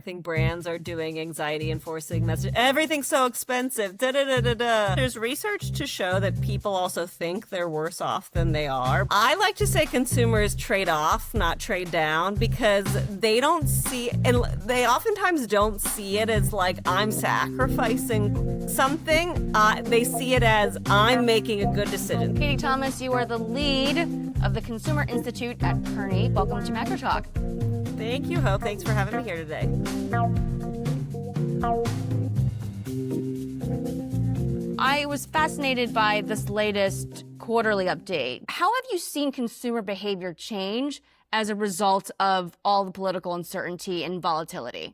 think brands are doing anxiety enforcing message. Everything's so expensive. Da da da da da. There's research to show that people also think they're worse off than they are. I like to say consumers trade off, not trade down, because they don't see, and they oftentimes don't see it as like I'm sacrificing something. They see it as I'm making a good decision. Katie Thomas, you are the lead of the Consumer Institute at Kearney. Welcome to Macro Talk. Thank you, Hope. Thanks for having me here today. I was fascinated by this latest quarterly update. How have you seen consumer behavior change as a result of all the political uncertainty and volatility?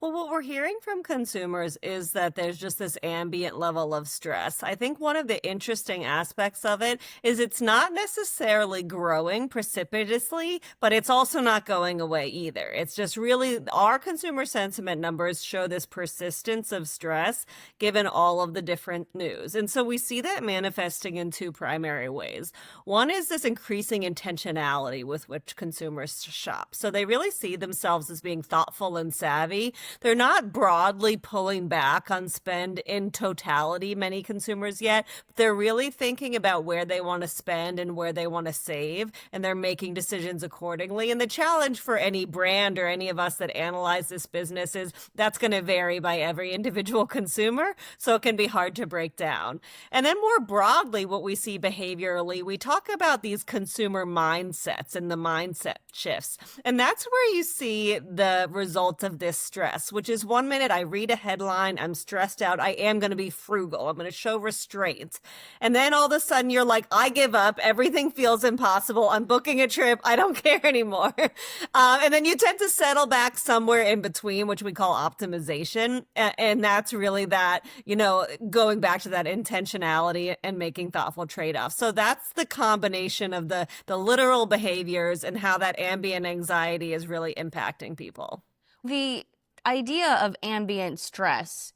Well, what we're hearing from consumers is that there's just this ambient level of stress. I think one of the interesting aspects of it is it's not necessarily growing precipitously, but it's also not going away either. It's just really our consumer sentiment numbers show this persistence of stress given all of the different news. And so we see that manifesting in two primary ways. One is this increasing intentionality with which consumers shop. So they really see themselves as being thoughtful and savvy. They're not broadly pulling back on spend in totality, many consumers yet. They're really thinking about where they want to spend and where they want to save, and they're making decisions accordingly. And the challenge for any brand or any of us that analyze this business is that's going to vary by every individual consumer, so it can be hard to break down. And then more broadly, what we see behaviorally, we talk about these consumer mindsets and the mindset shifts. And that's where you see the result of this stress, which is 1 minute I read a headline, I'm stressed out, I am going to be frugal, I'm going to show restraint. And then all of a sudden you're like, I give up, everything feels impossible, I'm booking a trip, I don't care anymore. And then you tend to settle back somewhere in between, which we call optimization. And that's really that, going back to that intentionality and making thoughtful trade-offs. So that's the combination of the literal behaviors and how that ambient anxiety is really impacting people. The idea of ambient stress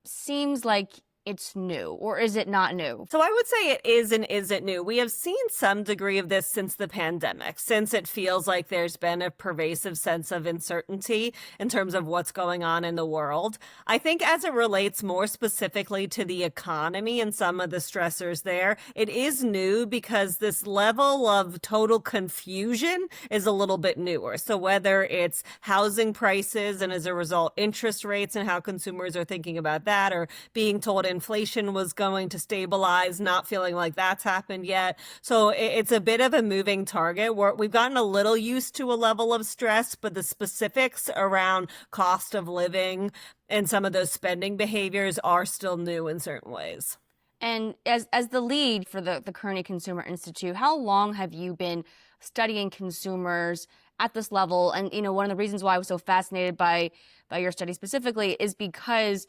seems like it's new, or is it not new? So I would say it is and isn't new. We have seen some degree of this since the pandemic, since it feels like there's been a pervasive sense of uncertainty in terms of what's going on in the world. I think as it relates more specifically to the economy and some of the stressors there, it is new because this level of total confusion is a little bit newer. So whether it's housing prices and as a result interest rates and how consumers are thinking about that, or being told inflation was going to stabilize, not feeling like that's happened yet. So it's a bit of a moving target where we've gotten a little used to a level of stress, but the specifics around cost of living and some of those spending behaviors are still new in certain ways. And as the lead for the Kearney Consumer Institute, how long have you been studying consumers at this level? And, one of the reasons why I was so fascinated by your study specifically is because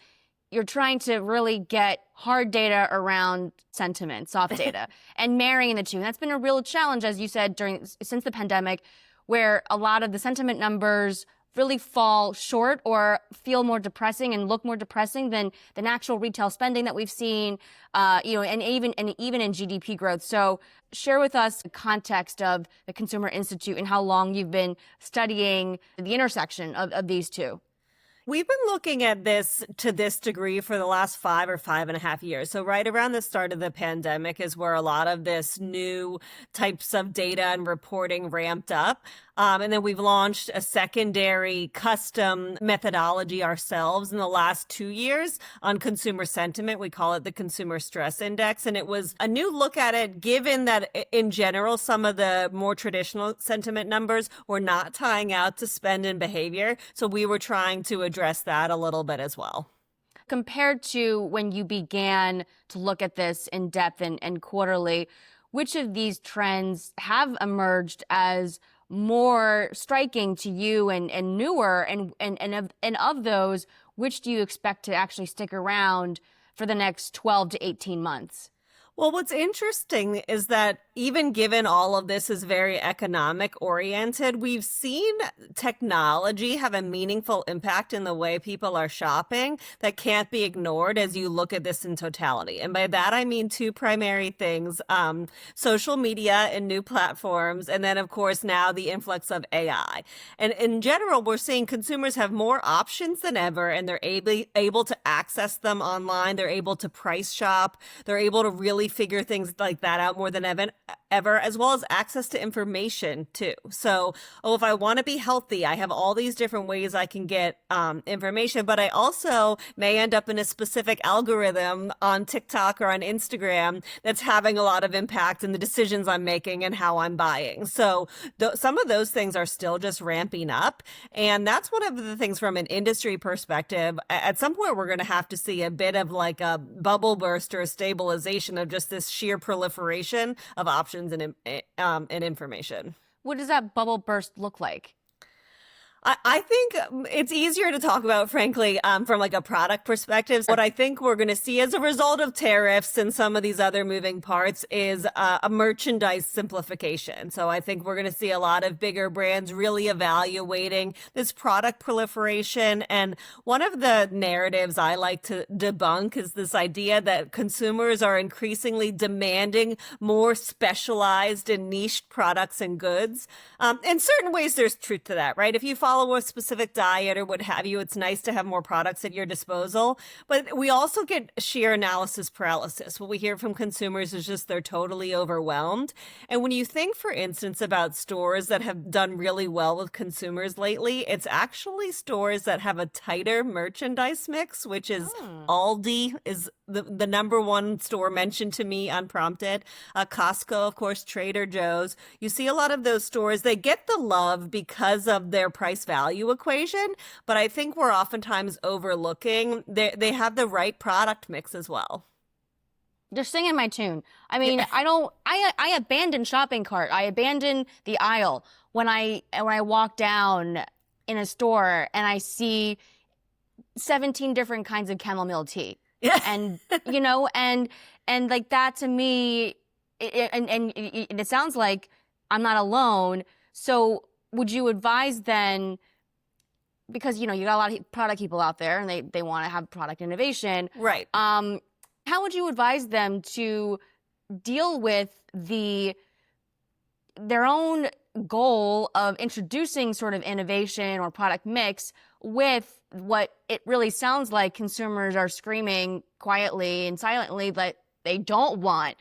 you're trying to really get hard data around sentiment, soft data, and marrying the two. And that's been a real challenge, as you said, since the pandemic, where a lot of the sentiment numbers really fall short or feel more depressing and look more depressing than actual retail spending that we've seen, and even in GDP growth. So share with us the context of the Consumer Institute and how long you've been studying the intersection of these two. We've been looking at this to this degree for the last 5 or 5.5 years. So right around the start of the pandemic is where a lot of this new types of data and reporting ramped up. And then we've launched a secondary custom methodology ourselves in the last 2 years on consumer sentiment. We call it the Consumer Stress Index. And it was a new look at it, given that in general, some of the more traditional sentiment numbers were not tying out to spend and behavior. So we were trying to address that a little bit as well. Compared to when you began to look at this in depth and quarterly, which of these trends have emerged as more striking to you and newer, and of those, which do you expect to actually stick around for the next 12 to 18 months? Well, what's interesting is that even given all of this is very economic oriented, we've seen technology have a meaningful impact in the way people are shopping that can't be ignored as you look at this in totality. And by that, I mean two primary things, social media and new platforms, and then, of course, now the influx of AI. And in general, we're seeing consumers have more options than ever, and they're able to access them online. They're able to price shop. They're able to really figure things like that out more than ever, as well as access to information too. So, if I want to be healthy, I have all these different ways I can get information, but I also may end up in a specific algorithm on TikTok or on Instagram that's having a lot of impact in the decisions I'm making and how I'm buying. So some of those things are still just ramping up. And that's one of the things from an industry perspective. At some point, we're going to have to see a bit of like a bubble burst or a stabilization of just this sheer proliferation of options and information. What does that bubble burst look like? I think it's easier to talk about, frankly, from like a product perspective. What I think we're going to see as a result of tariffs and some of these other moving parts is a merchandise simplification. So I think we're going to see a lot of bigger brands really evaluating this product proliferation. And one of the narratives I like to debunk is this idea that consumers are increasingly demanding more specialized and niched products and goods. In certain ways, there's truth to that, right? If you follow a specific diet or what have you, it's nice to have more products at your disposal. But we also get sheer analysis paralysis. What we hear from consumers is just they're totally overwhelmed. And when you think, for instance, about stores that have done really well with consumers lately, it's actually stores that have a tighter merchandise mix, which is Aldi is the number one store mentioned to me unprompted. Costco, of course, Trader Joe's. You see a lot of those stores, they get the love because of their price value equation, but I think we're oftentimes overlooking they have the right product mix as well. They're singing my tune. I mean, I abandon shopping cart. I abandon the aisle when I walk down in a store and I see 17 different kinds of chamomile tea. And, and like that to me, and it sounds like I'm not alone. So would you advise then, because, you got a lot of product people out there and they want to have product innovation. Right. How would you advise them to deal with their own goal of introducing sort of innovation or product mix with what it really sounds like consumers are screaming quietly and silently that they don't want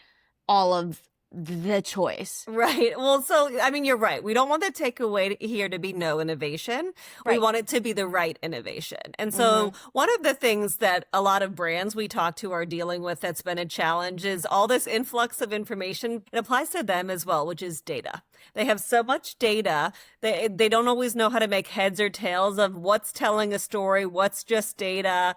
all of the choice? Right. Well, so, I mean, you're right. We don't want the takeaway here to be no innovation. Right. We want it to be the right innovation. And so one of the things that a lot of brands we talk to are dealing with that's been a challenge is all this influx of information. It applies to them as well, which is data. They have so much data. They don't always know how to make heads or tails of what's telling a story, what's just data.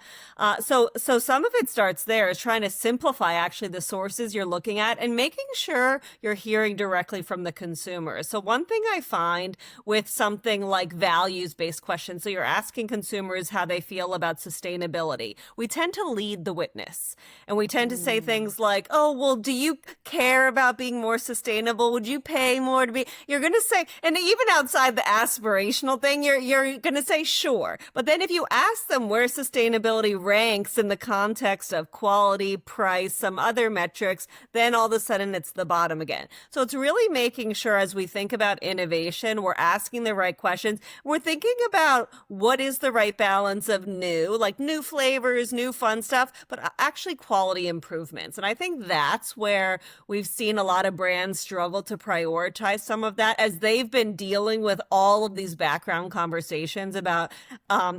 So some of it starts there is trying to simplify actually the sources you're looking at and making sure you're hearing directly from the consumer. So one thing I find with something like values-based questions, so you're asking consumers how they feel about sustainability, we tend to lead the witness. And we tend to say things like, oh, well, do you care about being more sustainable? Would you pay more to be? You're going to say, and even outside the aspirational thing, you're going to say, sure. But then if you ask them where sustainability ranks in the context of quality, price, some other metrics, then all of a sudden it's the bottom again. So it's really making sure as we think about innovation, we're asking the right questions. We're thinking about what is the right balance of new, like new flavors, new fun stuff, but actually quality improvements. And I think that's where we've seen a lot of brands struggle to prioritize some of that as they've been dealing with all of these background conversations about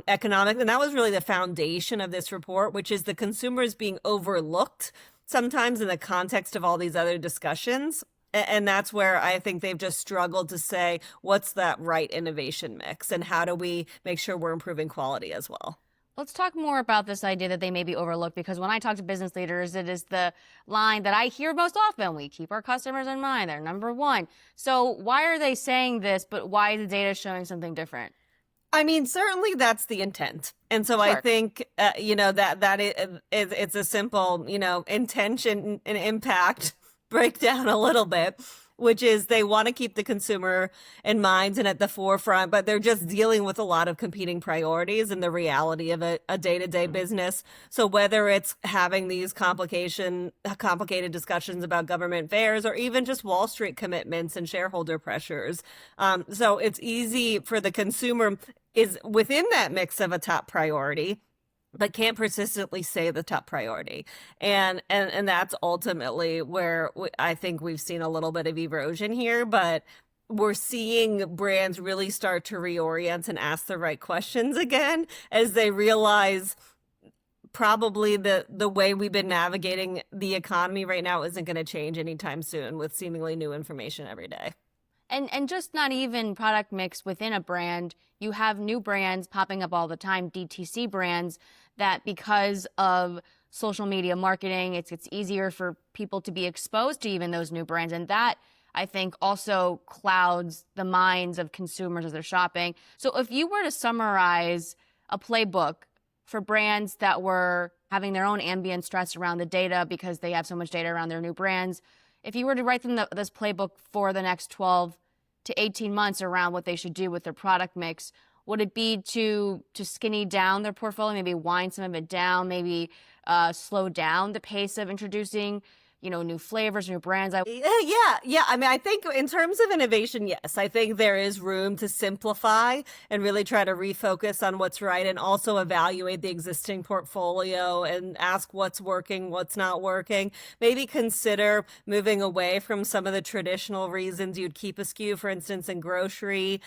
economic. And that was really the foundation of this report, which is the consumers being overlooked sometimes in the context of all these other discussions. And that's where I think they've just struggled to say, what's that right innovation mix? And how do we make sure we're improving quality as well? Let's talk more about this idea that they may be overlooked, because when I talk to business leaders, it is the line that I hear most often. We keep our customers in mind. They're number one. So why are they saying this, but why is the data showing something different? I mean, certainly that's the intent. And so Sure. I think, that it's a simple, intention and impact break down a little bit, which is they want to keep the consumer in mind and at the forefront, but they're just dealing with a lot of competing priorities and the reality of a day-to-day business. So whether it's having these complicated discussions about government fairs or even just Wall Street commitments and shareholder pressures. So it's easy for the consumer is within that mix of a top priority, but can't persistently say the top priority. And that's ultimately where I think we've seen a little bit of erosion here, but we're seeing brands really start to reorient and ask the right questions again as they realize probably the way we've been navigating the economy right now isn't going to change anytime soon with seemingly new information every day. And just not even product mix within a brand. You have new brands popping up all the time, DTC brands, that because of social media marketing, it's easier for people to be exposed to even those new brands. And that, I think, also clouds the minds of consumers as they're shopping. So if you were to summarize a playbook for brands that were having their own ambient stress around the data because they have so much data around their new brands, if you were to write them this playbook for the next 12 to 18 months around what they should do with their product mix, would it be to skinny down their portfolio, maybe wind some of it down, maybe slow down the pace of introducing, new flavors, new brands? Yeah. I mean, I think in terms of innovation, yes, I think there is room to simplify and really try to refocus on what's right and also evaluate the existing portfolio and ask what's working, what's not working. Maybe consider moving away from some of the traditional reasons you'd keep a SKU, for instance, in grocery.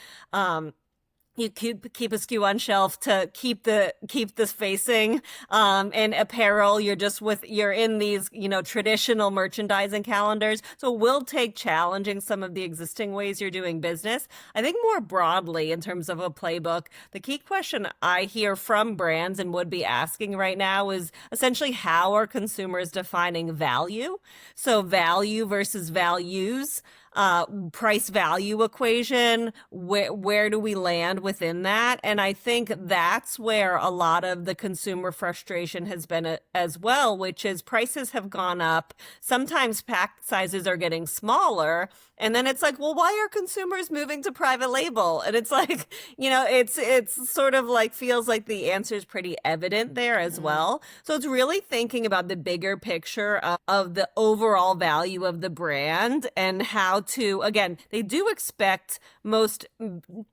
You keep a SKU on shelf to keep this facing. In apparel, you're in these, traditional merchandising calendars. So we'll take challenging some of the existing ways you're doing business. I think more broadly in terms of a playbook, the key question I hear from brands and would be asking right now is essentially how are consumers defining value? So value versus values. Price value equation, where do we land within that? And I think that's where a lot of the consumer frustration has been as well, which is prices have gone up. Sometimes pack sizes are getting smaller. And then it's like, well, why are consumers moving to private label? And it's like, it's sort of like feels like the answer is pretty evident there as well. So it's really thinking about the bigger picture of the overall value of the brand and how to, again, they do expect most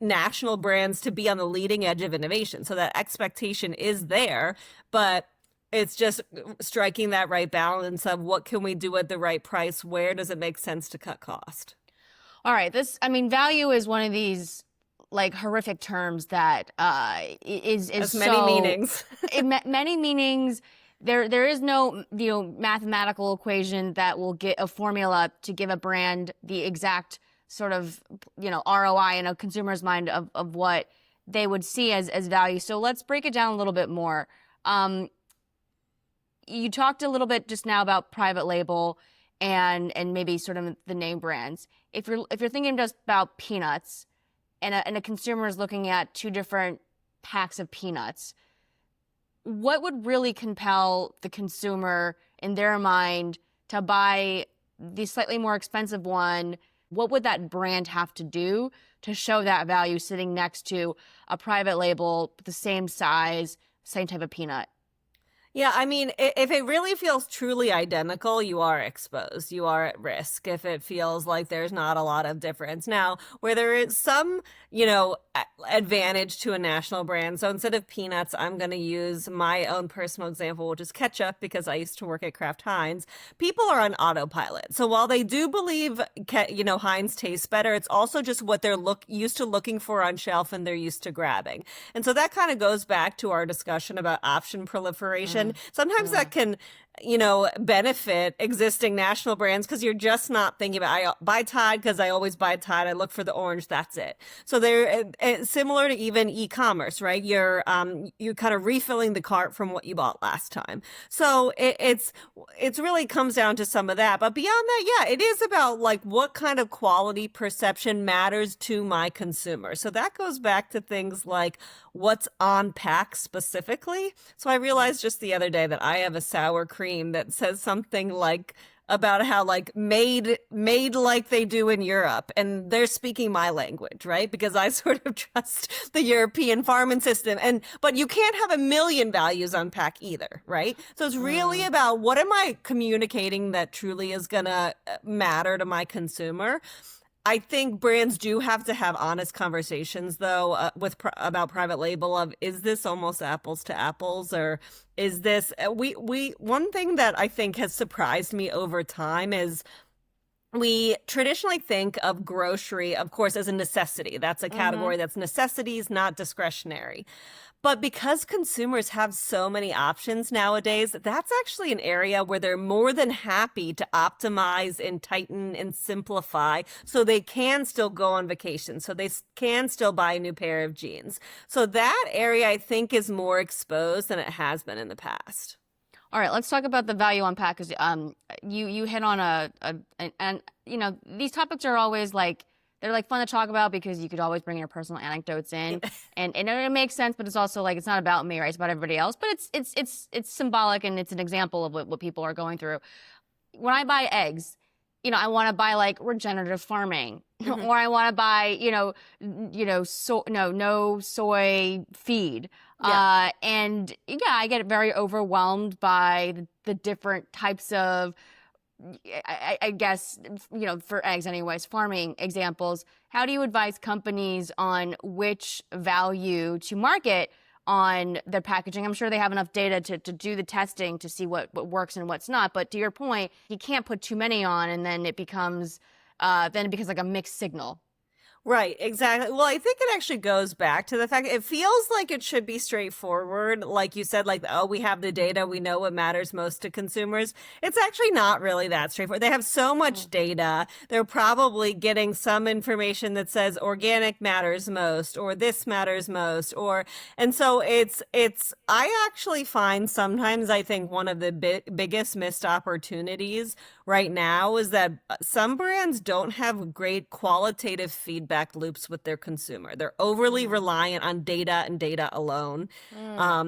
national brands to be on the leading edge of innovation. So that expectation is there, but it's just striking that right balance of what can we do at the right price? Where does it make sense to cut cost? All right. Value is one of these like horrific terms that is has so many meanings. Many meanings. There is no mathematical equation that will get a formula to give a brand the exact sort of ROI in a consumer's mind of what they would see as value. So let's break it down a little bit more. You talked a little bit just now about private label and maybe sort of the name brands. If you're thinking just about peanuts and a consumer is looking at two different packs of peanuts, what would really compel the consumer in their mind to buy the slightly more expensive one? What would that brand have to do to show that value sitting next to a private label, the same size, same type of peanut? Yeah, I mean, if it really feels truly identical, you are exposed. You are at risk if it feels like there's not a lot of difference. Now, where there is some, advantage to a national brand. So instead of peanuts, I'm going to use my own personal example, which is ketchup, because I used to work at Kraft Heinz. People are on autopilot. So while they do believe, Heinz tastes better, it's also just what they're used to looking for on shelf and they're used to grabbing. And so that kind of goes back to our discussion about option proliferation. Sometimes that can, benefit existing national brands because you're just not thinking about, I buy Tide because I always buy Tide. I look for the orange. That's it. So they're similar to even e-commerce, right? You're kind of refilling the cart from what you bought last time. So it's really comes down to some of that. But beyond that, yeah, it is about like what kind of quality perception matters to my consumer. So that goes back to things like what's on pack specifically. So I realized just the other day that I have a sour cream that says something like about how like made like they do in Europe, and they're speaking my language, right? Because I sort of trust the European farming system, and but you can't have a million values unpack either, right? So it's really about what am I communicating that truly is gonna matter to my consumer. I think brands do have to have honest conversations, though, about private label. Of is this almost apples to apples, or is this we one thing that I think has surprised me over time is we traditionally think of grocery, of course, as a necessity. That's a category that's necessities, not discretionary. But because consumers have so many options nowadays, that's actually an area where they're more than happy to optimize and tighten and simplify so they can still go on vacation, so they can still buy a new pair of jeans. So that area, I think, is more exposed than it has been in the past. All right, let's talk about the value unpack. Because you hit on and you know, these topics are always like, they're like fun to talk about because you could always bring your personal anecdotes in, and it makes sense. But it's also like, it's not about me, right? It's about everybody else. But it's symbolic, and it's an example of what people are going through. When I buy eggs, you know, I want to buy like regenerative farming, or I want to buy, no soy feed. Yeah. And yeah, I get very overwhelmed by the different types of, I guess, you know, for eggs anyways, farming examples. How do you advise companies on which value to market on their packaging? I'm sure they have enough data to do the testing to see what works and what's not. But to your point, you can't put too many on, and then it becomes like a mixed signal. Right, exactly. Well, I think it actually goes back to the fact it feels like it should be straightforward. Like you said, like, oh, we have the data, we know what matters most to consumers. It's actually not really that straightforward. They have so much data. They're probably getting some information that says organic matters most, or this matters most, and so I actually find sometimes I think one of the biggest missed opportunities right now is that some brands don't have great qualitative feedback loops with their consumer. They're overly reliant on data and data alone,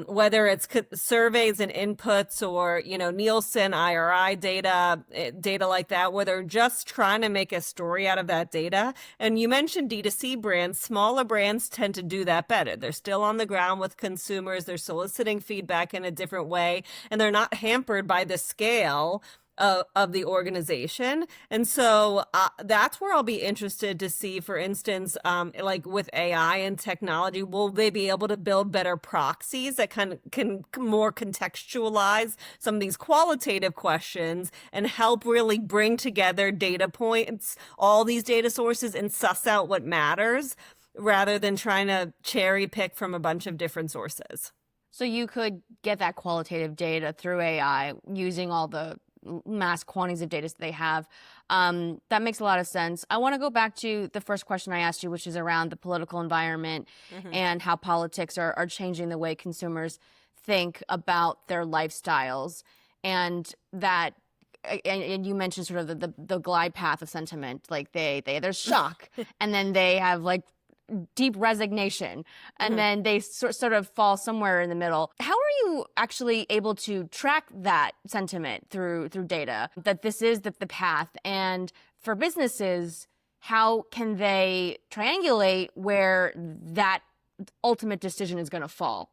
whether it's surveys and inputs, or Nielsen, IRI data like that, where they're just trying to make a story out of that data. And you mentioned D2C brands. Smaller brands tend to do that better. They're still on the ground with consumers. They're soliciting feedback in a different way, and they're not hampered by the scale of the organization. And so that's where I'll be interested to see, for instance, like with AI and technology, will they be able to build better proxies that can more contextualize some of these qualitative questions and help really bring together data points, all these data sources, and suss out what matters, rather than trying to cherry pick from a bunch of different sources. So you could get that qualitative data through AI using all the mass quantities of data that they have. That makes a lot of sense. I want to go back to the first question I asked you, which is around the political environment and how politics are changing the way consumers think about their lifestyles. And that, and you mentioned sort of the glide path of sentiment. Like there's shock, and then they have like deep resignation, and then they sort of fall somewhere in the middle. How are you actually able to track that sentiment through data, that this is the path? And for businesses, how can they triangulate where that ultimate decision is going to fall?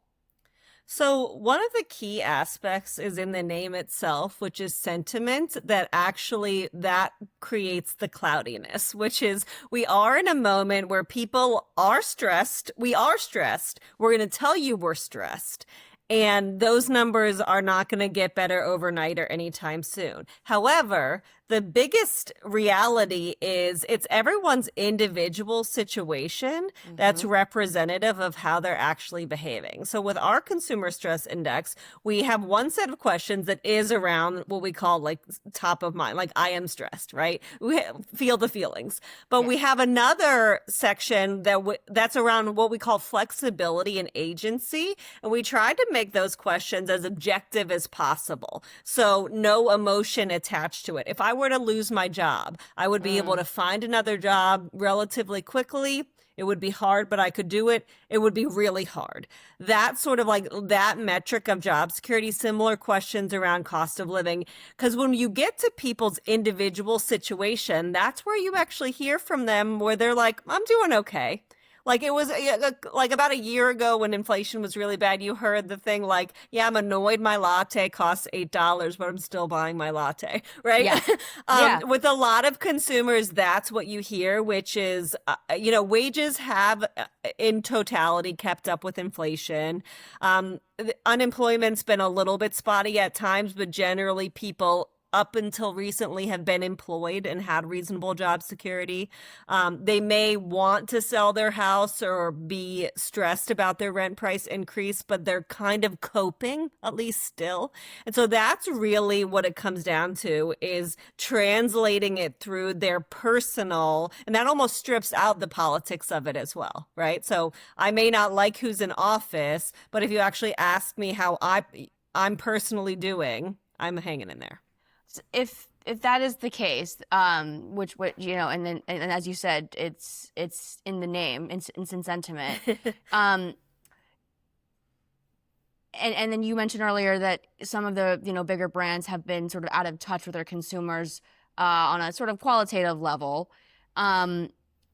So one of the key aspects is in the name itself, which is sentiment, that creates the cloudiness, which is we are in a moment where people are stressed. We are stressed. We're going to tell you we're stressed. And those numbers are not going to get better overnight or anytime soon. However, the biggest reality is it's everyone's individual situation that's representative of how they're actually behaving. So with our consumer stress index, we have one set of questions that is around what we call like top of mind, like I am stressed, right? We feel the feelings. But we have another section that's around what we call flexibility and agency. And we try to make those questions as objective as possible. So no emotion attached to it. If I were to lose my job, I would be able to find another job relatively quickly. It would be hard, but I could do it. It would be really hard. That sort of like that metric of job security, similar questions around cost of living. Because when you get to people's individual situation, that's where you actually hear from them where they're like, I'm doing okay. Like it was like about a year ago when inflation was really bad, you heard the thing like, yeah, I'm annoyed my latte costs $8, but I'm still buying my latte, right? Yeah. Yeah. With a lot of consumers, that's what you hear, which is, wages have in totality kept up with inflation. Unemployment's been a little bit spotty at times, but generally people up until recently have been employed and had reasonable job security. They may want to sell their house or be stressed about their rent price increase, but they're kind of coping, at least still. And so that's really what it comes down to, is translating it through their personal, and that almost strips out the politics of it as well, right? So I may not like who's in office, but if you actually ask me how I'm personally doing, I'm hanging in there. If that is the case, which and then and as you said, it's in the name, it's in sentiment. And then you mentioned earlier that some of the bigger brands have been sort of out of touch with their consumers on a sort of qualitative level.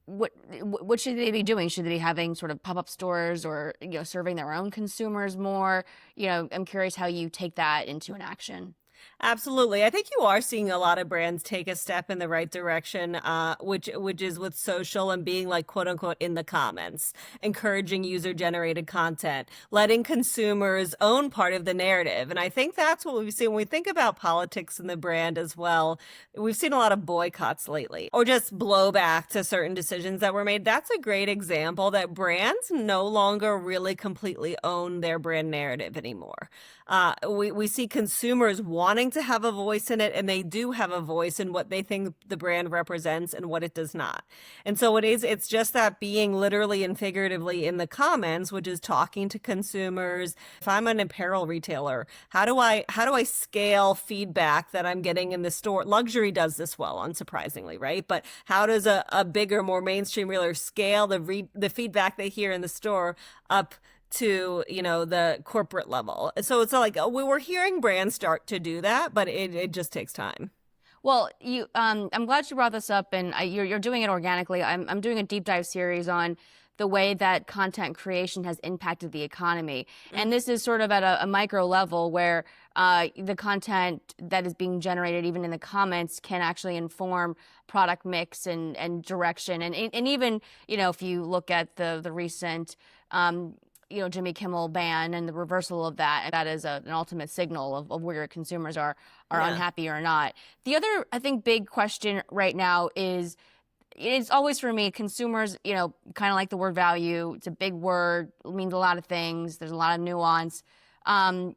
What should they be doing? Should they be having sort of pop-up stores or serving their own consumers more? I'm curious how you take that into an action. Absolutely. I think you are seeing a lot of brands take a step in the right direction, which is with social and being like, quote unquote, in the comments, encouraging user generated content, letting consumers own part of the narrative. And I think that's what we've seen when we think about politics in the brand as well. We've seen a lot of boycotts lately or just blowback to certain decisions that were made. That's a great example that brands no longer really completely own their brand narrative anymore. We see consumers wanting to have a voice in it, and they do have a voice in what they think the brand represents and what it does not. And so it's just that being literally and figuratively in the comments, which is talking to consumers. If I'm an apparel retailer, how do I scale feedback that I'm getting in the store? Luxury does this well, unsurprisingly, right? But how does a bigger, more mainstream retailer scale the feedback they hear in the store up to the corporate level? So it's like we were hearing brands start to do that, but it just takes time. Well, I'm glad you brought this up, and you're doing it organically. I'm doing a deep dive series on the way that content creation has impacted the economy, and this is sort of at a micro level where the content that is being generated, even in the comments, can actually inform product mix and direction, and even if you look at the recent Jimmy Kimmel ban and the reversal of that is an ultimate signal of where your consumers are unhappy or not. The other, I think, big question right now is, it's always for me, consumers, kind of like the word value. It's a big word, it means a lot of things. There's a lot of nuance. And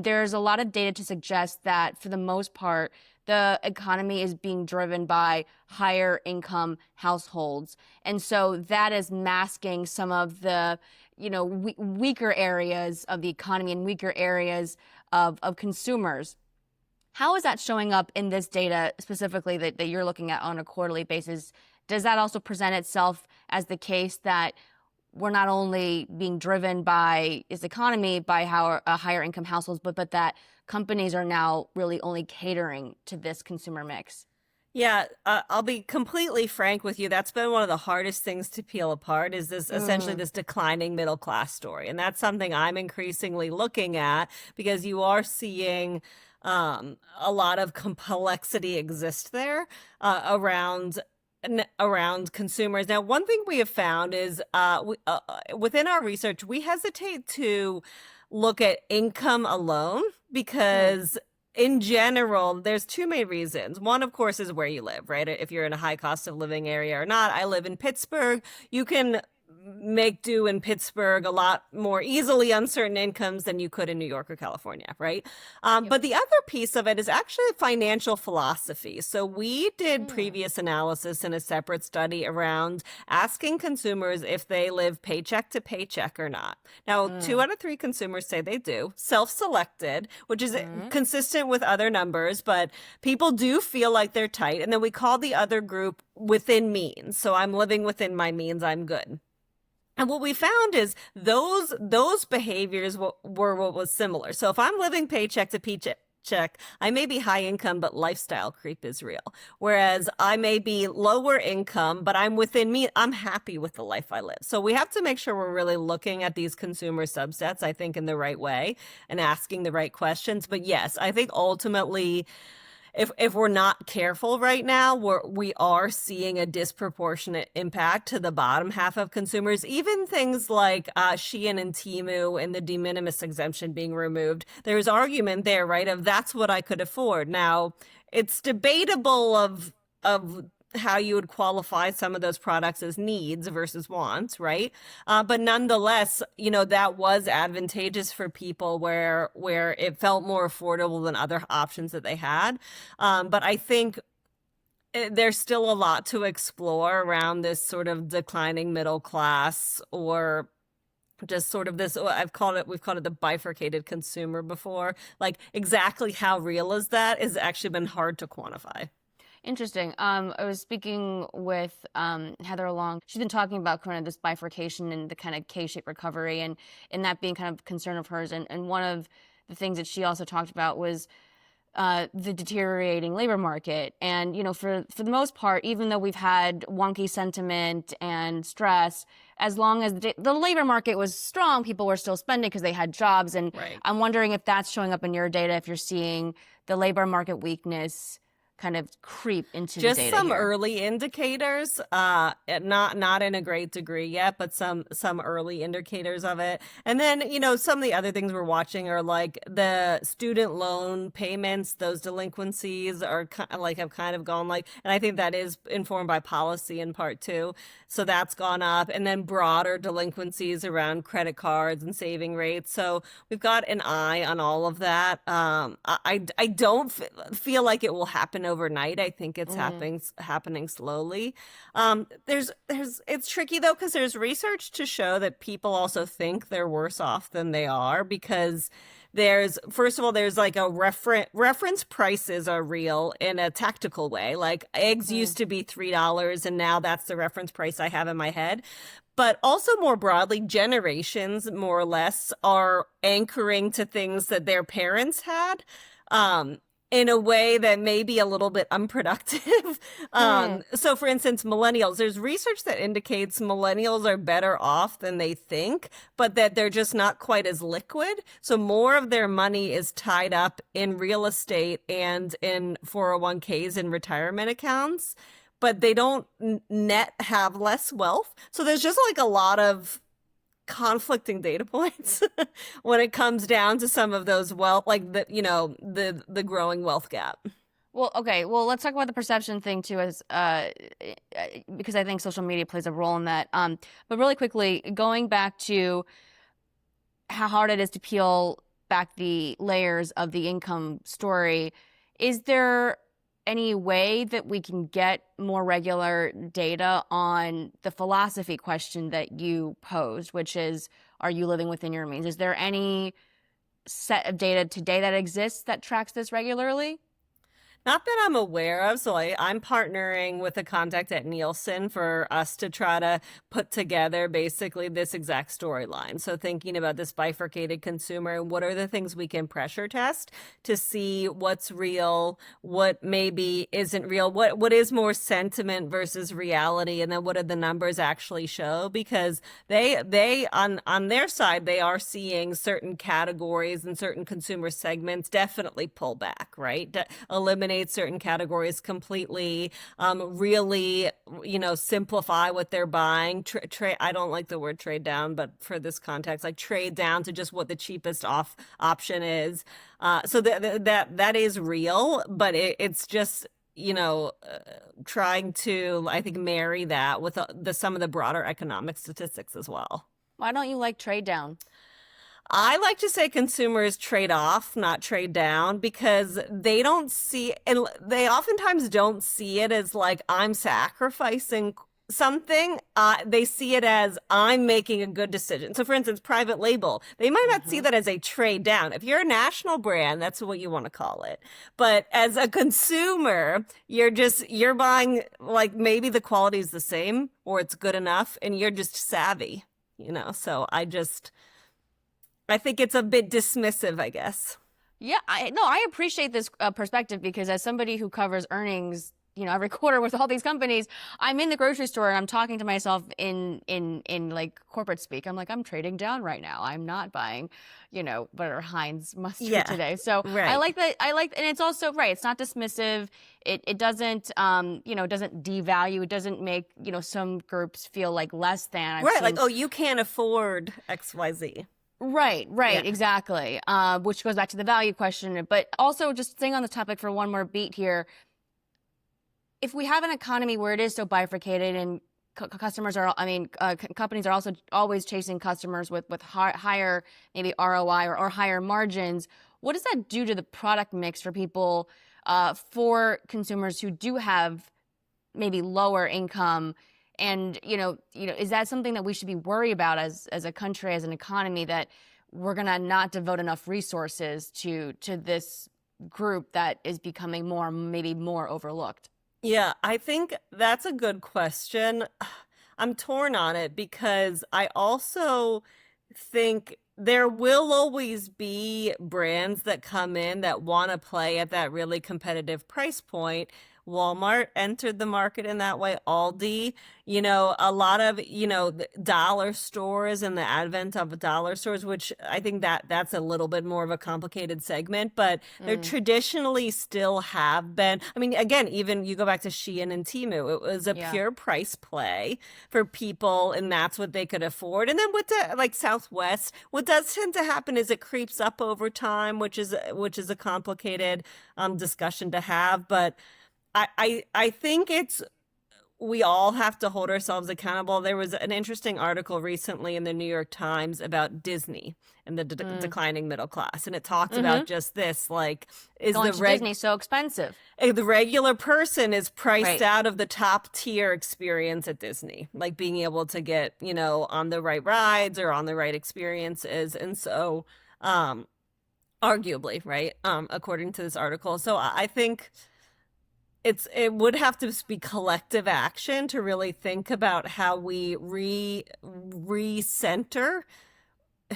there's a lot of data to suggest that for the most part, the economy is being driven by higher income households. And so that is masking some of the weaker areas of the economy and weaker areas of consumers. How is that showing up in this data specifically that you're looking at on a quarterly basis? Does that also present itself as the case that we're not only being driven by this economy, by how higher income households, but that companies are now really only catering to this consumer mix? Yeah, I'll be completely frank with you. That's been one of the hardest things to peel apart, is this essentially this declining middle class story. And that's something I'm increasingly looking at, because you are seeing a lot of complexity exist there around consumers. Now, one thing we have found is within our research, we hesitate to look at income alone because in general, there's two main reasons. One, of course, is where you live, right? If you're in a high cost of living area or not. I live in Pittsburgh. You can make do in Pittsburgh a lot more easily on certain incomes than you could in New York or California, right? Yep. But the other piece of it is actually financial philosophy. So we did Hmm. previous analysis in a separate study around asking consumers if they live paycheck to paycheck or not. Now, two Mm. out of three consumers say they do, self-selected, which is Mm. consistent with other numbers, but people do feel like they're tight. And then we call the other group within means. So I'm living within my means, I'm good. And what we found is those behaviors were what was similar. So if I'm living paycheck to paycheck, I may be high income, but lifestyle creep is real. Whereas I may be lower income, but I'm within me. I'm happy with the life I live. So we have to make sure we're really looking at these consumer subsets, I think, in the right way and asking the right questions. But yes, I think ultimately if we're not careful right now, we are seeing a disproportionate impact to the bottom half of consumers. Even things like Shein and Temu and the de minimis exemption being removed. There's argument there, right? Of that's what I could afford. Now, it's debatable of how you would qualify some of those products as needs versus wants, right? But nonetheless, that was advantageous for people where it felt more affordable than other options that they had. But I think there's still a lot to explore around this sort of declining middle class or just sort of this we've called it the bifurcated consumer before. Like exactly how real is that is actually been hard to quantify. Interesting. I was speaking with Heather Long. She's been talking about kind of this bifurcation and the kind of K-shaped recovery, and that being kind of a concern of hers. And one of the things that she also talked about was the deteriorating labor market. And for the most part, even though we've had wonky sentiment and stress, as long as the labor market was strong, people were still spending because they had jobs. And Right. I'm wondering if that's showing up in your data, if you're seeing the labor market weakness kind of creep into the Just data some here. early indicators, not in a great degree yet, but some early indicators of it. And then, some of the other things we're watching are like the student loan payments, those delinquencies are have kind of gone and I think that is informed by policy in part too. So that's gone up. And then broader delinquencies around credit cards and saving rates. So we've got an eye on all of that. I don't feel like it will happen overnight. I think it's happening slowly. It's tricky though because there's research to show that people also think they're worse off than they are because first of all there's like a reference prices are real in a tactical way. Like eggs used to be $3 and now that's the reference price I have in my head. But also more broadly, generations more or less are anchoring to things that their parents had. In a way that may be a little bit unproductive. So for instance, millennials, there's research that indicates millennials are better off than they think, but that they're just not quite as liquid. So more of their money is tied up in real estate and in 401ks and retirement accounts, but they don't net have less wealth. So there's just like a lot of conflicting data points when it comes down to some of those wealth, like the growing wealth gap. Well, okay. Well, let's talk about the perception thing too, as because I think social media plays a role in that. But really quickly, going back to how hard it is to peel back the layers of the income story, is there any way that we can get more regular data on the philosophy question that you posed, which is, are you living within your means? Is there any set of data today that exists that tracks this regularly? Not that I'm aware of. So I'm partnering with a contact at Nielsen for us to try to put together basically this exact storyline. So thinking about this bifurcated consumer and what are the things we can pressure test to see what's real, what maybe isn't real, what is more sentiment versus reality, and then what do the numbers actually show? Because they on their side, they are seeing certain categories and certain consumer segments definitely pull back, right? Eliminate certain categories completely, really, simplify what they're buying. I don't like the word trade down, but for this context, like trade down to just what the cheapest option is. So that is real, but it's just trying to, I think, marry that with some of the broader economic statistics as well. Why don't you like trade down? I like to say consumers trade off, not trade down, because they don't see, and they oftentimes don't see it as like I'm sacrificing something. They see it as I'm making a good decision. So, for instance, private label, they might not see that as a trade down. If you're a national brand, that's what you want to call it. But as a consumer, you're buying like maybe the quality is the same or it's good enough, and you're just savvy, So I think it's a bit dismissive, I guess. Yeah, I appreciate this perspective because as somebody who covers earnings, every quarter with all these companies, I'm in the grocery store and I'm talking to myself in like corporate speak. I'm like, I'm trading down right now. I'm not buying, whatever Heinz mustard today. So right. I like that. And it's also right. It's not dismissive. It doesn't, doesn't devalue. It doesn't make, some groups feel like less than. Right. Like, oh, you can't afford XYZ. Right, yeah. Exactly. Which goes back to the value question. But also just staying on the topic for one more beat here. If we have an economy where it is so bifurcated and companies are also always chasing customers with higher maybe ROI or higher margins, what does that do to the product mix for people, for consumers who do have maybe lower income? And, is that something that we should be worried about as a country, as an economy, that we're going to not devote enough resources to this group that is becoming maybe more overlooked? Yeah, I think that's a good question. I'm torn on it because I also think there will always be brands that come in that want to play at that really competitive price point. Walmart entered the market in that way. Aldi, a lot of, dollar stores and the advent of dollar stores, which I think that's a little bit more of a complicated segment, but there traditionally still have been. I mean, again, even you go back to Shein and Temu, it was a pure price play for people, and that's what they could afford. And then with the like Southwest, what does tend to happen is it creeps up over time, which is a complicated discussion to have, but I think we all have to hold ourselves accountable. There was an interesting article recently in the New York Times about Disney and the declining middle class. And it talked about just this, like, is going to Disney so expensive? The regular person is priced out of the top tier experience at Disney, like being able to get, on the right rides or on the right experiences. And so, arguably, right, according to this article. So I think it would have to be collective action to really think about how we recenter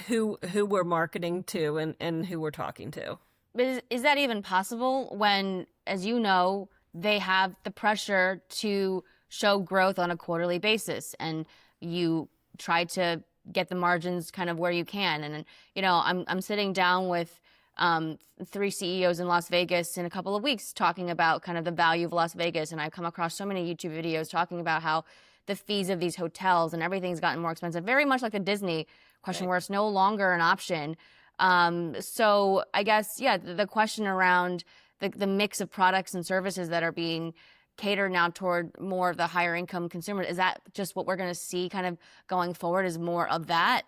who we're marketing to and who we're talking to. Is that even possible when, as you know, they have the pressure to show growth on a quarterly basis, and you try to get the margins kind of where you can? And I'm sitting down with 3 CEOs in Las Vegas in a couple of weeks talking about kind of the value of Las Vegas. And I've come across so many YouTube videos talking about how the fees of these hotels and everything's gotten more expensive, very much like the Disney question, where it's no longer an option. So I guess, the question around the mix of products and services that are being catered now toward more of the higher income consumers, is that just what we're going to see kind of going forward, is more of that?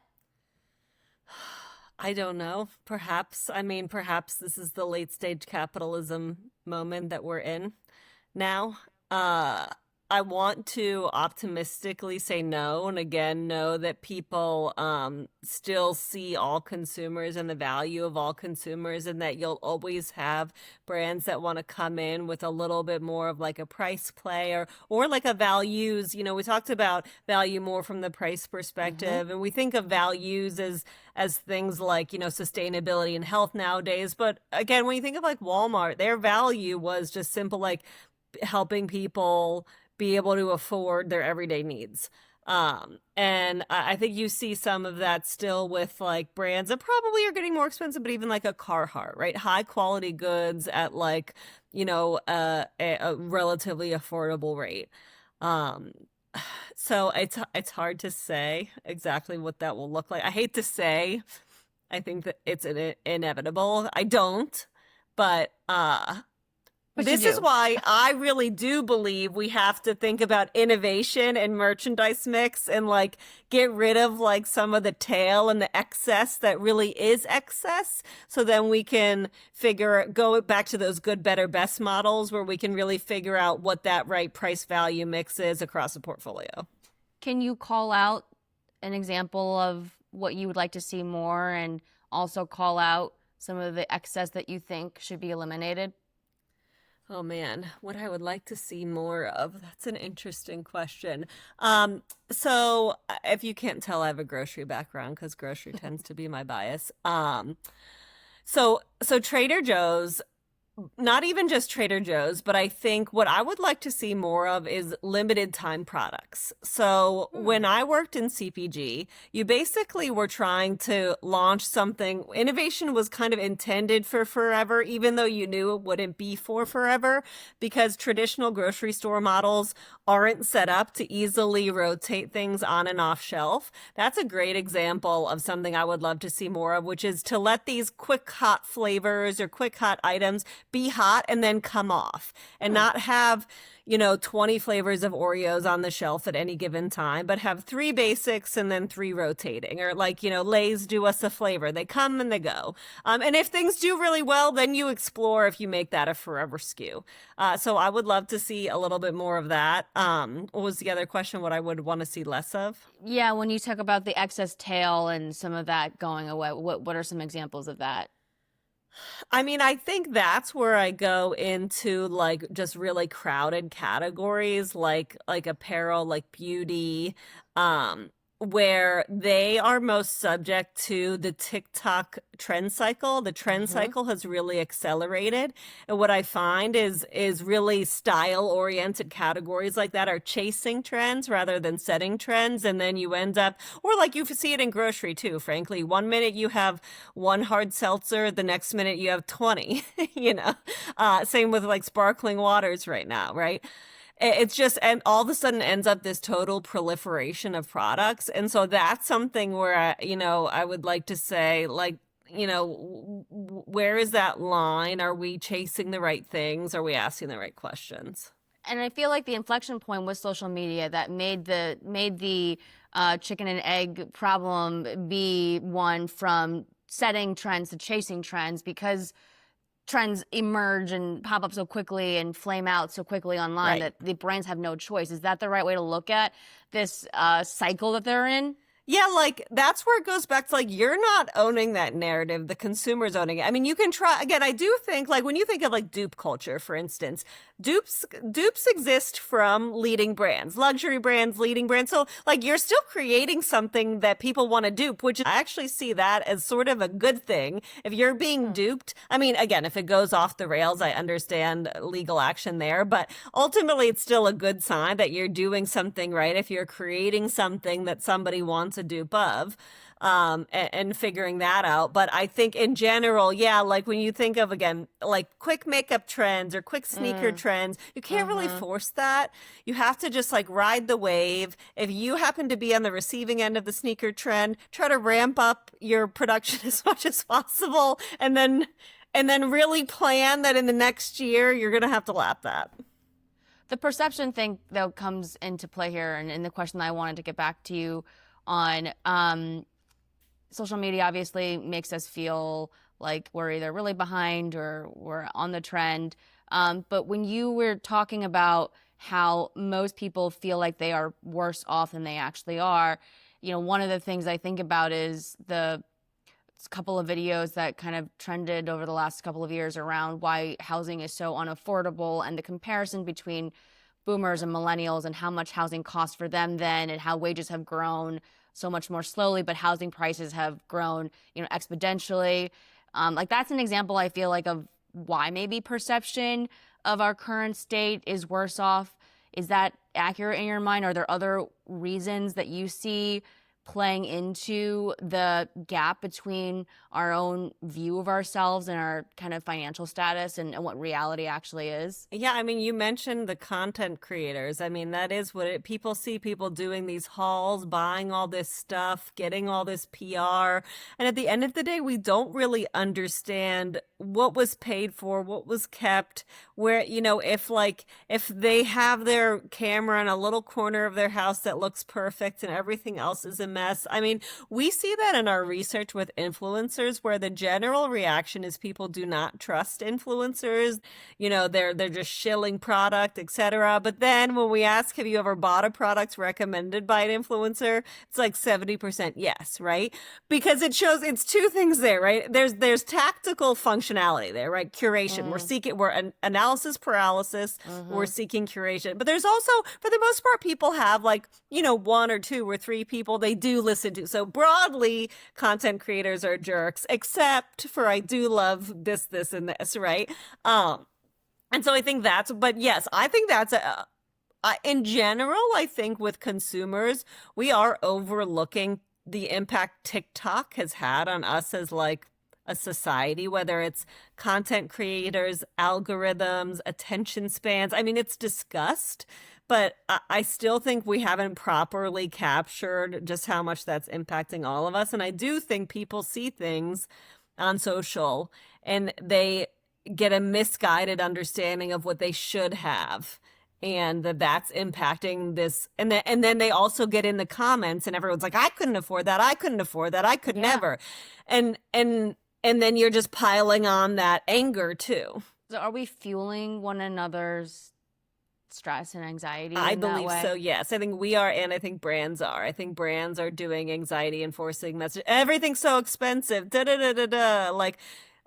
I don't know. Perhaps this is the late stage capitalism moment that we're in now. I want to optimistically say no, and again, know that people still see all consumers and the value of all consumers, and that you'll always have brands that want to come in with a little bit more of like a price play or like a values. We talked about value more from the price perspective, and we think of values as things like, sustainability and health nowadays. But again, when you think of like Walmart, their value was just simple, like helping people be able to afford their everyday needs. And I think you see some of that still with like brands that probably are getting more expensive, but even like a Carhartt, right? High quality goods at like, a relatively affordable rate. So it's hard to say exactly what that will look like. I hate to say, I think that it's inevitable. I don't, but But you This is do. why I really do believe we have to think about innovation and merchandise mix and like get rid of like some of the tail and the excess that really is excess. So then we can go back to those good, better, best models where we can really figure out what that right price value mix is across a portfolio. Can you call out an example of what you would like to see more and also call out some of the excess that you think should be eliminated? Oh man, what I would like to see more of. That's an interesting question. If you can't tell, I have a grocery background because grocery tends to be my bias. So Trader Joe's, not even just Trader Joe's, but I think what I would like to see more of is limited time products. So when I worked in CPG, you basically were trying to launch something. Innovation was kind of intended for forever, even though you knew it wouldn't be for forever, because traditional grocery store models aren't set up to easily rotate things on and off shelf. That's a great example of something I would love to see more of, which is to let these quick hot flavors or quick hot items be hot and then come off and not have, 20 flavors of Oreos on the shelf at any given time, but have three basics and then three rotating, or like, Lay's do us a flavor. They come and they go. And if things do really well, then you explore if you make that a forever SKU. So I would love to see a little bit more of that. What was the other question? What I would want to see less of? Yeah, when you talk about the excess tail and some of that going away, what are some examples of that? I mean, I think that's where I go into like just really crowded categories like apparel, like beauty, where they are most subject to the TikTok trend cycle. The trend Mm-hmm. cycle has really accelerated. And what I find is really style oriented categories like that are chasing trends rather than setting trends. And then you end up, or like you see it in grocery too, frankly. One minute you have one hard seltzer, the next minute you have 20, Same with like sparkling waters right now, right? It's just, and all of a sudden ends up this total proliferation of products. And so that's something where, I would like to say, like, where is that line? Are we chasing the right things? Are we asking the right questions? And I feel like the inflection point was social media that made the chicken and egg problem be one from setting trends to chasing trends, because trends emerge and pop up so quickly and flame out so quickly online Right. that the brands have no choice. Is that the right way to look at this cycle that they're in? Yeah, like that's where it goes back to like you're not owning that narrative, the consumer's owning it. I mean, you can try again, I do think like when you think of like dupe culture, for instance, dupes exist from leading brands, luxury brands, leading brands. So like you're still creating something that people want to dupe, which I actually see that as sort of a good thing. If you're being duped, I mean, again, if it goes off the rails, I understand legal action there, but ultimately it's still a good sign that you're doing something right if you're creating something that somebody wants a dupe of, and figuring that out. But I think in general, yeah, like when you think of again, like quick makeup trends or quick sneaker trends, you can't really force that. You have to just like ride the wave. If you happen to be on the receiving end of the sneaker trend, try to ramp up your production as much as possible, and then really plan that in the next year you're gonna have to lap that. The perception thing, though, comes into play here, and the question that I wanted to get back to you on. Social media obviously makes us feel like we're either really behind or we're on the trend. But when you were talking about how most people feel like they are worse off than they actually are, one of the things I think about is the couple of videos that kind of trended over the last couple of years around why housing is so unaffordable and the comparison between boomers and millennials and how much housing costs for them then and how wages have grown so much more slowly, but housing prices have grown, exponentially. Like that's an example I feel like of why maybe perception of our current state is worse off. Is that accurate in your mind? Are there other reasons that you see playing into the gap between our own view of ourselves and our kind of financial status and what reality actually is? Yeah, I mean, you mentioned the content creators. I mean, that is what people see people doing these hauls, buying all this stuff, getting all this PR. And at the end of the day, we don't really understand what was paid for, what was kept, where, if they have their camera in a little corner of their house that looks perfect and everything else is a mess. I mean, we see that in our research with influencers where the general reaction is people do not trust influencers. They're just shilling product, etc. But then when we ask, have you ever bought a product recommended by an influencer? It's like 70% yes, right? Because it shows it's two things there, right? There's tactical functionality there, right? Curation. We're an analysis paralysis. We're seeking curation. But there's also, for the most part, people have one or two or three people they do listen to. So broadly, content creators are jerks, except for I do love this, and this, right? And so I think but yes, I think that's in general, I think with consumers, we are overlooking the impact TikTok has had on us as like a society, whether it's content creators, algorithms, attention spans. I mean, it's discussed, but I still think we haven't properly captured just how much that's impacting all of us. And I do think people see things on social and they get a misguided understanding of what they should have, and that's impacting this. And then they also get in the comments and everyone's like, I couldn't afford that, I could never. And then you're just piling on that anger too. So are we fueling one another's stress and anxiety? I believe so, yes. I think we are, and I think brands are. I think brands are doing anxiety enforcing message. Everything's so expensive.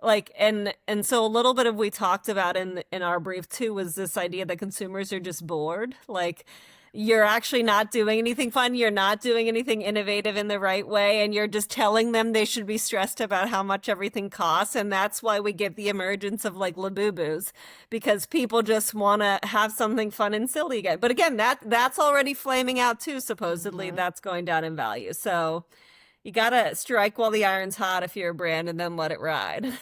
And so a little bit of we talked about in our brief too was this idea that consumers are just bored. Like, you're actually not doing anything fun. You're not doing anything innovative in the right way. And you're just telling them they should be stressed about how much everything costs. And that's why we get the emergence of like Labubus, because people just want to have something fun and silly again. But again, that's already flaming out too. Supposedly that's going down in value. So you got to strike while the iron's hot if you're a brand and then let it ride.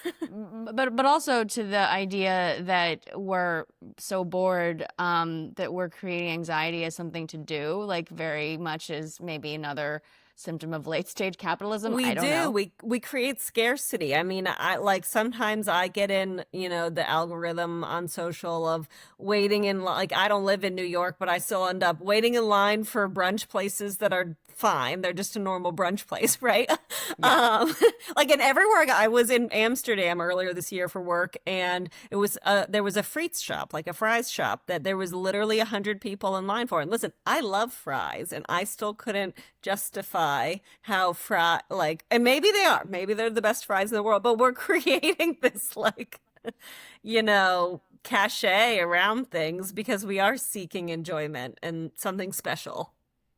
But also to the idea that we're so bored that we're creating anxiety as something to do, like very much is maybe another symptom of late stage capitalism. We I don't know. We create scarcity. I mean, sometimes I get in, the algorithm on social of waiting in, like, I don't live in New York, but I still end up waiting in line for brunch places that are fine. They're just a normal brunch place, right? Yeah. And everywhere I was in Amsterdam earlier this year for work, and it was there was a frites shop, like a fries shop, that there was literally 100 people in line for. And listen, I love fries, and I still couldn't justify how and maybe they're the best fries in the world, but we're creating this cachet around things because we are seeking enjoyment and something special.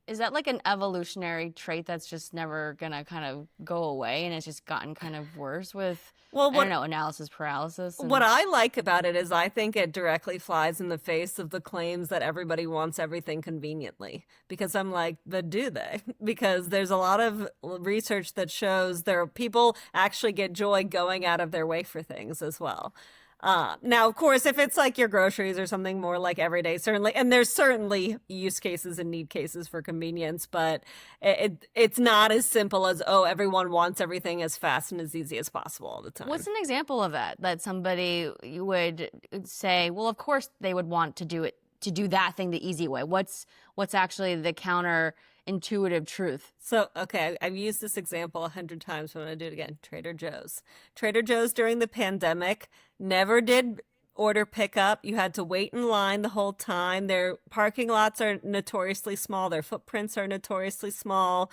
Is that like an evolutionary trait that's just never gonna kind of go away, and it's just gotten kind of worse with, I don't know, analysis paralysis? What I like about it is I think it directly flies in the face of the claims that everybody wants everything conveniently. Because I'm like, but do they? Because there's a lot of research that shows people actually get joy going out of their way for things as well. Now, of course, if it's like your groceries or something more like everyday, certainly, and there's certainly use cases and need cases for convenience, but it's not as simple as, everyone wants everything as fast and as easy as possible all the time. What's an example of that somebody would say, well, of course they would want to do that thing the easy way? What's actually the counterintuitive truth? So, okay, I've used this example 100 times, but I'm going to do it again. Trader Joe's. Trader Joe's during the pandemic never did order pickup. You had to wait in line the whole time. Their parking lots are notoriously small. Their footprints are notoriously small.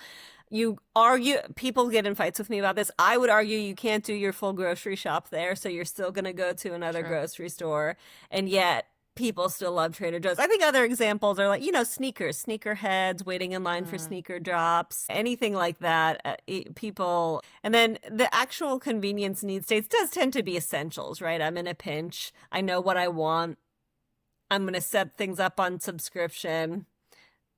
People get in fights with me about this. I would argue you can't do your full grocery shop there, so you're still going to go to another grocery store. And yet, people still love Trader Joe's. I think other examples are like, sneakerheads waiting in line for sneaker drops, anything like that. People, and then the actual convenience need states does tend to be essentials, right? I'm in a pinch. I know what I want. I'm going to set things up on subscription.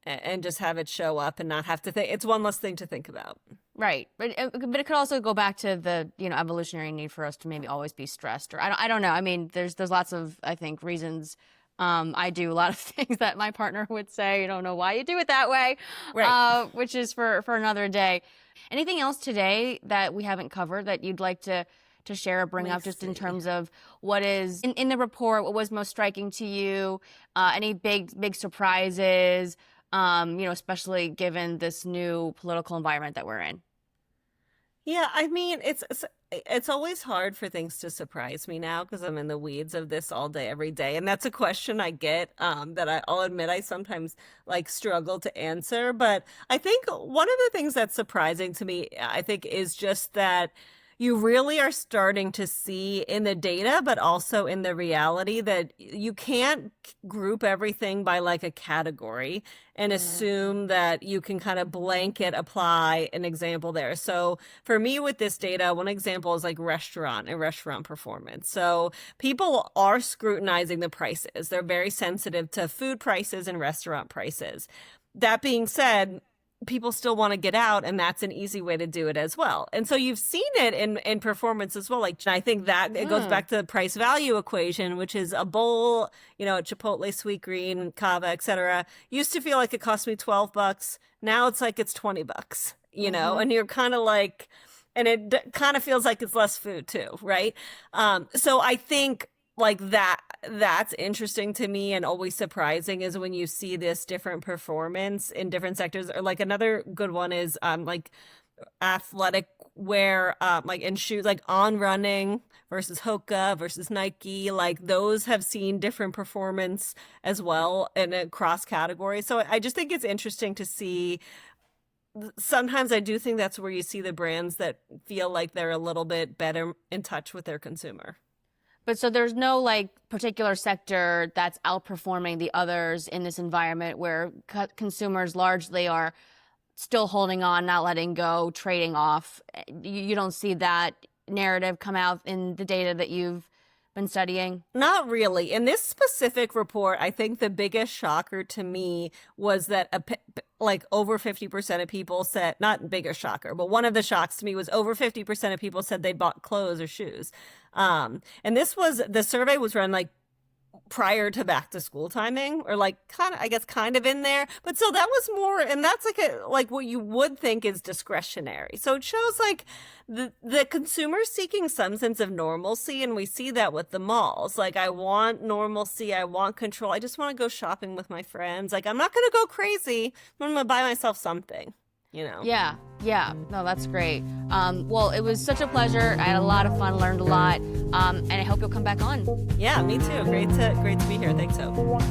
and just have it show up and not have to think. It's one less thing to think about. Right, but it could also go back to the evolutionary need for us to maybe always be stressed, or I don't know. I mean, there's lots of, I think, reasons. I do a lot of things that my partner would say, you don't know why you do it that way, Right. which is for another day. Anything else today that we haven't covered that you'd like to share or bring up, just in terms of what is in the report? What was most striking to you? Any big surprises? Especially given this new political environment that we're in. Yeah, I mean, it's always hard for things to surprise me now because I'm in the weeds of this all day, every day, and that's a question I get that I'll admit I sometimes like struggle to answer. But I think one of the things that's surprising to me, I think, is just that you really are starting to see in the data, but also in the reality that you can't group everything by like a category and assume that you can kind of blanket apply an example there. So for me with this data, one example is like restaurant and restaurant performance. So people are scrutinizing the prices. They're very sensitive to food prices and restaurant prices. That being said, people still want to get out, and that's an easy way to do it as well. And so you've seen it in performance as well. Like, I think that it goes back to the price value equation, which is a bowl, at Chipotle, Sweet Green, Cava, etc. Used to feel like it cost me $12. Now it's like it's $20, and you're kind of like, and it kind of feels like it's less food too, right? So I think like that's interesting to me, and always surprising is when you see this different performance in different sectors. Or like another good one is like athletic wear, like in shoes, like On Running versus Hoka versus Nike, like those have seen different performance as well in across categories. So I just think it's interesting to see. Sometimes I do think that's where you see the brands that feel like they're a little bit better in touch with their consumer. But so there's no like particular sector that's outperforming the others in this environment where consumers largely are still holding on, not letting go, trading off. You don't see that narrative come out in the data that you've been studying? Not really. In this specific report, I think the biggest shocker to me was that like over 50% of people said, not biggest shocker, but one of the shocks to me was over 50% of people said they'd bought clothes or shoes. And the survey was run like prior to back to school timing, or like kind of in there. But so that was more, and that's like what you would think is discretionary. So it shows like the consumer seeking some sense of normalcy, and we see that with the malls. Like, I want normalcy, I want control. I just want to go shopping with my friends. Like, I'm not going to go crazy. I'm going to buy myself something. Yeah. No, that's great. Well, it was such a pleasure. I had a lot of fun, learned a lot, and I hope you'll come back on. Yeah, me too. Great to be here. Thanks, Hope.